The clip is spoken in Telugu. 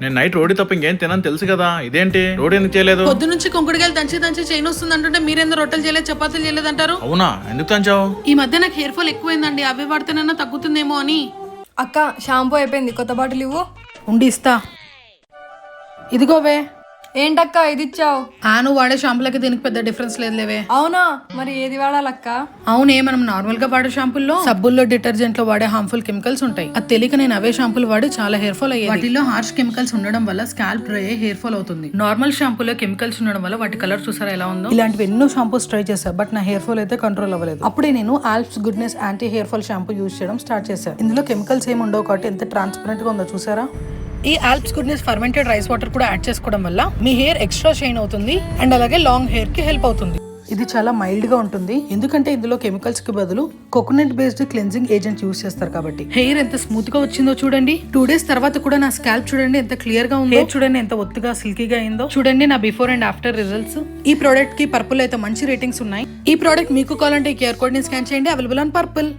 నేను నైట్ రోడి తప్ప ఇంకేం తినని తెలుసు కదా, ఇదేంటి రోడి ఎందుకు చేయలేదు? పొద్దు నుంచి కొంకుడుగాయలు దంచి చైన్ వస్తుంది అంటుంటే మీరేందో రొట్టెలు చేయలేదు, చపాతీలు చేయలేదు అంటారు. అవునా, ఎందుకు తంచావు? ఈ మధ్య నాకు హెయిర్ ఫాల్ ఎక్కువైందండి, అవి వాడితేనన్నా తగ్గుతుందేమో అని. అక్క షాంపూ అయిపోయింది, కొత్త బాటిల్ ఇవ్వు. ఉండి ఇస్తా. ఇదిగోవే. ఏంటక్క ఇది ఇచ్చావు? నువ్వు వాడే షాంపులకి దీనికి పెద్ద డిఫరెన్స్ లేదులేవే. అవునా, మరి ఏది వాడాలక్క? అవునే, మనం నార్మల్ గా వాడే షాంపుల్లో సబ్బుల్లో డిటర్జెంట్ లో వాడే హార్మ్ఫుల్ కెమికల్స్ ఉంటాయి. అది తెలియక నేను అవే షాంపులు వాడి చాలా హెయిర్ ఫాల్ అయ్యాయి. వాటిలో హార్ష్ కెమికల్స్ ఉండడం వల్ల స్కాల్ప్ డ్రై అయ్యి హెయిర్ ఫాల్ అవుతుంది. నార్మల్ షాంపూలో కెమికల్స్ ఉండడం వల్ల వాటి కలర్ చూసారా ఎలా ఉందో. ఇలాంటివి ఎన్నో షాంపూస్ ట్రై చేశా, బట్ నా హెయిర్ ఫాల్ అయితే కంట్రోల్ అవ్వలేదు. అప్పుడే నేను Alps goodness anti hair fall shampoo use చేయడం స్టార్ట్ చేశాను. ఇందులో కెమికల్స్ ఏమి ఉండవు కాబట్టి ఎంత ట్రాన్స్పరెంట్ గా ఉందో చూసారా. ఈ Alps goodness fermented rice water కూడా యాడ్ చేసుకోవడం వల్ల మీ హెయిర్ ఎక్స్ట్రా షైన్ అవుతుంది అండ్ అలాగే లాంగ్ హెయిర్ కి హెల్ప్ అవుతుంది. ఇది చాలా మైల్డ్ గా ఉంటుంది ఎందుకంటే ఇందులో కెమికల్స్ కి బదులు coconut based cleansing agent use చేస్తారు కాబట్టి. హెయిర్ ఎంత స్మూత్ గా వచ్చిందో చూడండి. 2 days తర్వాత కూడా నా స్కాల్ప్ చూడండి ఎంత క్లియర్ గా ఉందో. హెయిర్ చూడండి ఎంత ఒత్తుగా సిల్కీగా అయిందో. చూడండి నా బిఫోర్ అండ్ ఆఫ్టర్ రిజల్ట్స్. ఈ ప్రోడక్ట్ కి పర్పుల్ అయితే మంచి రేటింగ్స్ ఉన్నాయి. ఈ ప్రోడక్ట్ మీకు కావాలంటే ఈ QR కోడ్ ని స్కాన్ చేయండి, అవైలబుల్ ఆన్ పర్పుల్.